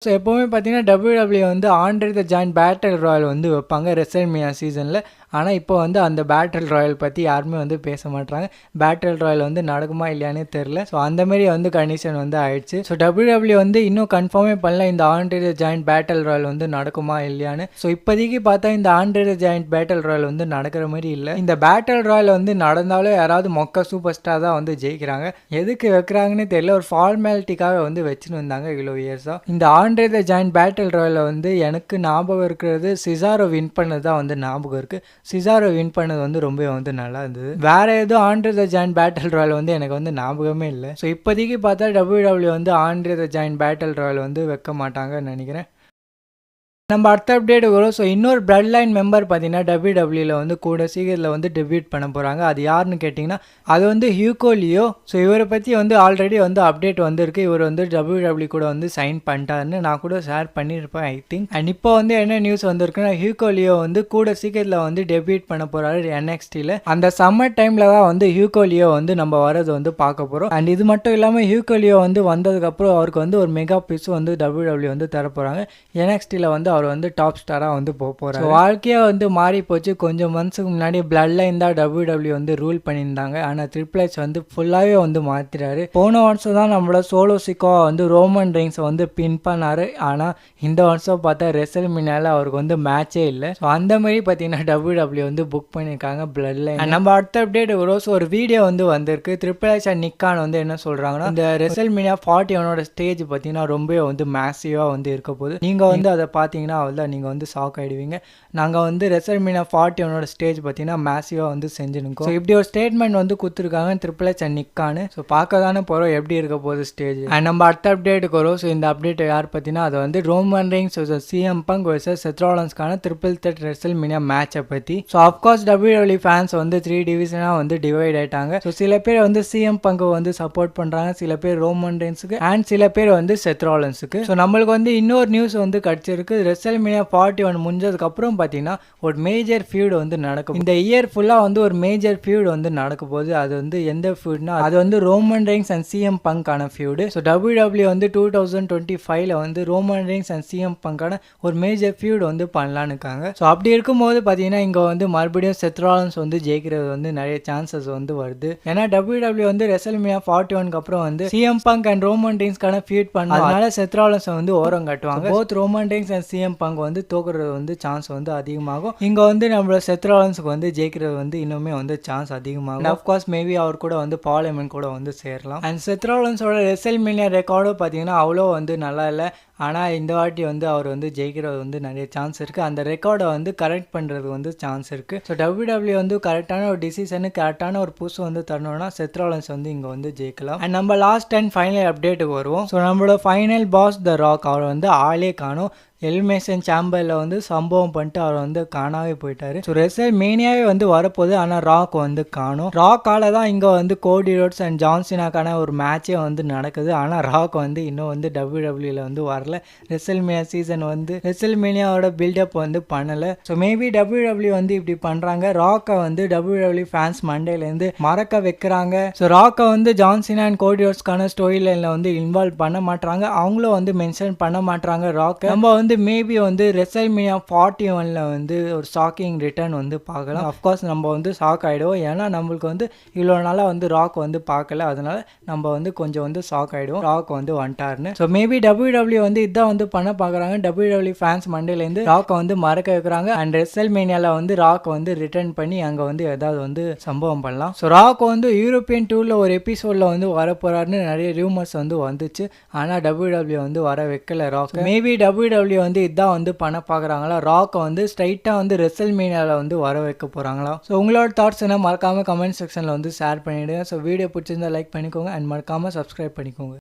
So எப்போவுமே பார்த்தீங்கன்னா WWE வந்து ஆண்ட்ரே த ஜாயிண்ட் பேட்டில் ராயல் வந்து வைப்பாங்க ரெசல்மேனியா சீசனில். ஆனால் இப்போ வந்து அந்த பேட்டில் ராயல் பற்றி யாருமே வந்து பேச மாட்டாங்க. பேட்டில் ராயல் வந்து நடக்குமா இல்லையானே தெரில. ஸோ அந்தமாரி வந்து கண்டிஷன் வந்து ஆயிடுச்சு. ஸோ WWE வந்து இன்னும் கன்ஃபார்மே பண்ணல இந்த ஆண்ட்ரே த ஜாயிண்ட் பேட்டில் ராயல் வந்து நடக்குமா இல்லையான்னு. ஸோ இப்போதைக்கு பார்த்தா இந்த ஆண்ட்ரே த ஜாயிண்ட் பேட்டில் ராயல் வந்து நடக்கிற மாதிரி இல்லை. இந்த பேட்டில் ராயல் வந்து நடந்தாலும் யாராவது மொக்க சூப்பர் ஸ்டார் தான் வந்து ஜெயிக்கிறாங்க. எதுக்கு வைக்கிறாங்கன்னு தெரியல. ஒரு ஃபார்மாலிட்டிக்காக வந்து வச்சுன்னு வந்தாங்க இவ்வளோ இயர்ஸாக. இந்த ஆண்ட்ரே த ஜாயிண்ட் பேட்டில் ராயலில் வந்து எனக்கு ஞாபகம் இருக்கிறது சிசாரோ வின் பண்ணது தான் வந்து ஞாபகம் இருக்குது. சிசாரோ வின் பண்ணது வந்து ரொம்ப வந்து நல்லா இருந்தது. வேற எதுவும் ஆண்ட்ரே த ஜாயிண்ட் பேட்டில் ராயல் வந்து எனக்கு வந்து ஞாபகமே இல்லை. ஸோ இப்போதைக்கு பார்த்தா WWE வந்து ஆண்ட்ரே த ஜாயிண்ட் பேட்டில் ராயல் வந்து வைக்க மாட்டாங்கன்னு நினைக்கிறேன். நம்ம அடுத்த அப்டேட் வரும். ஸோ இன்னொரு பிளட் லைன் மெம்பர் பார்த்தீங்கன்னா WWE வந்து கூட சீக்கிரத்தில் வந்து டெபியூட் பண்ண போகிறாங்க. அது யாருன்னு கேட்டிங்கன்னா அது வந்து ஹியூகோ லியோ. ஸோ இவரை பற்றி வந்து ஆல்ரெடி வந்து அப்டேட் வந்திருக்கு. இவர் வந்து WWE கூட வந்து சைன் பண்ணிட்டாருன்னு நான் கூட ஷேர் பண்ணியிருப்பேன் ஐ திங்க். அண்ட் இப்போ வந்து என்ன நியூஸ் வந்திருக்குன்னா ஹியூகோ லியோ வந்து கூட சீக்கிரத்தில் வந்து டெபியூட் பண்ண போகிறாரு NXTயில். அந்த சம்மர் டைமில் தான் வந்து ஹியூகோ லியோ வந்து நம்ம வரது வந்து பார்க்க போகிறோம். அண்ட் இது மட்டும் இல்லாமல் ஹியூகோ லியோ வந்து வந்ததுக்கப்புறம் அவருக்கு வந்து ஒரு மெகா பீஸ் வந்து WWE வந்து தர போகிறாங்க. NXTயில் வந்து அவர் வந்து டாப் ஸ்டாராக வந்து போகிறார். வாழ்க்கையாக வந்து மாறி போச்சு. கொஞ்சம் மந்த்ஸுக்கு முன்னாடி பிளட் லைன் தான் WWE வந்து ரூல் பண்ணியிருந்தாங்க. ஆனால் ட்ரிபிள் எச் வந்து ஃபுல்லாகவே வந்து மாற்றிட்டாரு. போன வருஷம் தான் நம்மளோட சோலோ சிக்கோவா வந்து ரோமன் ரெயின்ஸை வந்து பின் பண்ணார். ஆனால் இந்த வருஷம் பார்த்தா ரெசல்மேனியாவில் அவருக்கு வந்து மேட்சே இல்லை. ஸோ அந்த மாதிரி பார்த்தீங்கன்னா WWE வந்து புக் பண்ணியிருக்காங்க பிளட் லைன். நம்ம அடுத்த அப்டேட் வரும். ஸோ ஒரு வீடியோ வந்து வந்திருக்கு. ட்ரிபிள் எச் அண்ட் நிக்கான் வந்து என்ன சொல்கிறாங்கன்னா இந்த ரெசல்மேனியா 41 ஸ்டேஜ் பார்த்தீங்கன்னா ரொம்ப வந்து மேசிவாக வந்து இருக்க போகுது. நீங்கள் வந்து அதை பார்த்தீங்கன்னா தான் நீங்கள் வந்து ஷாக் ஆகிடுவீங்க. நாங்கள் வந்து ரெசல்மேனியா 41 ஸ்டேஜ் பார்த்தீங்கன்னா மேசிவாக வந்து செஞ்சுருக்கோம். ஸோ இப்படி ஒரு ஸ்டேட்மெண்ட் வந்து கொடுத்துருக்காங்க ட்ரிபிள் எச் அண்ட் நிக்கானு. ஸோ பார்க்க தானே போகிறோம் எப்படி இருக்க போகுது ஸ்டேஜ். அண்ட் நம்ம அடுத்த அப்டேட்டுக்கு வரும். ஸோ இந்த அப்டேட் யார் பார்த்தீங்கன்னா அது வந்து Roman Reigns CM Punk vs செத் ராலின்ஸ்க்கான ட்ரிபிள் த்ரெட் ரெசல்மேனியா மேட்சை பற்றி. ஸோ அஃப்கோர்ஸ் WWE ஃபேன்ஸ் வந்து 3 டிவிஷனாக வந்து டிவைட் ஆகிட்டாங்க. ஸோ சில பேர் வந்து CM Punk வந்து சப்போர்ட் பண்ணுறாங்க, சில பேர் ரோமன் ரெயின்ஸுக்கு அண்ட் சில பேர் வந்து செத் ராலின்ஸுக்கு. ஸோ நம்மளுக்கு வந்து இன்னொரு நியூஸ் வந்து கிடச்சிருக்கு. ரெசல்மேனியா 41 முடிஞ்சதுக்கப்புறம் பார்த்தீங்கன்னா ஒரு மேஜர் ஃபியூட் வந்து நடக்கும். இந்த இயர் ஃபுல்லாக வந்து ஒரு மேஜர் ஃபியூட் வந்து நடக்க போகுது. அது வந்து எந்த ஃபியூட்னா அது வந்து ரோமன் ரெயின்ஸ் அண்ட் CM Punkக்கான ஃபியூடு. ஸோ WWE வந்து 2025 வந்து ரோமன் ரெயின்ஸ் அண்ட் CM Punkக்கான ஒரு மேஜர் ஃபியூட் வந்து பண்ணலான்னு இருக்காங்க. ஸோ அப்படி இருக்கும்போது பார்த்தீங்கன்னா இங்கே வந்து மறுபடியும் செத் ராலின்ஸ் வந்து ஜெயிக்கிறது வந்து நிறைய சான்சஸ் வந்து வருது. ஏன்னா WWE வந்து ரெசல்மேனியா 41க்கு அப்புறம் வந்து CM Punk அண்ட் ரோமன் ரெயின்ஸ்க்கான ஃபியூட் பண்ணதுனால செத் ராலின்ஸ் வந்து ஓரம் கட்டுவாங்க. Both Roman Reigns and CM Punk வந்து தோக்குறது வந்து சான்ஸ் வந்து அதிகமாகும். இங்கே வந்து நம்மளோட செத் ராலின்ஸ்க்கு வந்து ஜெயிக்கிறது வந்து இன்னுமே வந்து சான்ஸ் அதிகமாகும். அஃப்கோர்ஸ் மேபி அவர் கூட வந்து பால் ஹெமன் கூட வந்து சேரலாம். அண்ட் செத் ராலின்ஸோட ரெசல்மேனியா ரெக்கார்டும் பார்த்தீங்கன்னா அவ்வளோ வந்து நல்லா இல்லை. ஆனால் இந்த வாட்டி வந்து அவர் வந்து ஜெயிக்கிறது வந்து நிறைய சான்ஸ் இருக்குது. அந்த ரெக்கார்டை வந்து கரெக்ட் பண்ணுறது வந்து சான்ஸ் இருக்குது. ஸோ WWE வந்து கரெக்டான ஒரு டிசிஷனு கரெக்டான ஒரு புஷ் வந்து தரணும்னா செத் ராலின்ஸ் வந்து இங்கே வந்து ஜெயிக்கலாம். அண்ட் நம்ம லாஸ்ட் அண்ட் ஃபைனல் அப்டேட்டுக்கு வருவோம். ஸோ நம்மளோட ஃபைனல் பாஸ் த ராக் அவர் வந்து ஆளே காணும். எலிமினேஷன் சாம்பரில் வந்து சம்பவம் பண்ணிட்டு அவர் வந்து காணாவே போயிட்டாரு. ஸோ ரெசல்மேனியாவே வந்து வரப்போகுது. ஆனால் ராக் வந்து காணும். ராக்கால தான் இங்கே வந்து கோடி ரோட்ஸ் அண்ட் ஜான் சீனாக்கான ஒரு மேட்சே வந்து நடக்குது. ஆனால் ராக் வந்து இன்னும் வந்து WWEல வந்து வரல. ரெசல்மேனியா சீசன் வந்து ரெசல்மேனியாவோட பில்டப் வந்து பண்ணலை. ஸோ மேபி WWE வந்து இப்படி பண்ணுறாங்க. ராக்கை வந்து WWE ஃபேன்ஸ் மண்டேலேருந்து மறக்க வைக்கிறாங்க. ஸோ ராக்கை வந்து ஜான் சீனா அண்ட் கோடி ரோட்ஸ்க்கான ஸ்டோரி லைனில் வந்து இன்வால்வ் பண்ண மாட்டாங்க. அவங்களும் வந்து மென்ஷன் பண்ண மாட்டாங்க ராக்கை. நம்ம வந்து மேபி வந்து ரெசல்மேனியா 41ல் வந்து ஒரு ஷாக்கிங் ரிட்டர்ன் வந்து பார்க்கலாம். அஃப்கோர்ஸ் நம்ம வந்து ஷாக் ஆகிடுவோம். ஏன்னா நம்மளுக்கு வந்து இவ்வளோ நாளாக வந்து ராக் வந்து பார்க்கல. அதனால நம்ம வந்து கொஞ்சம் வந்து ஷாக் ஆகிடுவோம் ராக் வந்து வந்துட்டாருன்னு. ஸோ மேபி WWE வந்து இதான் வந்து பண்ண பார்க்குறாங்க. WWE ஃபேன்ஸ் மண்டேலேருந்து ராக்கை வந்து மறக்க வைக்கிறாங்க. அண்ட் ரெசல்மேனியாவில் வந்து ராக் வந்து ரிட்டர்ன் பண்ணி அங்கே வந்து ஏதாவது வந்து சம்பவம் பண்ணலாம். ஸோ ராக் வந்து யூரோப்பியன் டூரில் ஒரு எபிசோடில் வந்து வரப்போறாருன்னு நிறைய ரூமர்ஸ் வந்து வந்துச்சு. ஆனால் WWE வந்து வர வைக்கல ராக். மேபி WWE வந்து இதான் வந்து பண்ண பார்க்குறாங்களா, ராக்கை வந்து ஸ்ட்ரைட்டாக வந்து ரெசல்மேனியாவில் வந்து வர வைக்க போகிறாங்களா. ஸோ உங்களோட தாட்ஸ் என்ன மறக்காமல் கமெண்ட் செக்ஷனில் வந்து ஷேர் பண்ணிவிடுங்க. ஸோ வீடியோ பிடிச்சிருந்தா லைக் பண்ணிக்கோங்க அண்ட் மறக்காமல் சப்ஸ்கிரைப் பண்ணிக்கோங்க.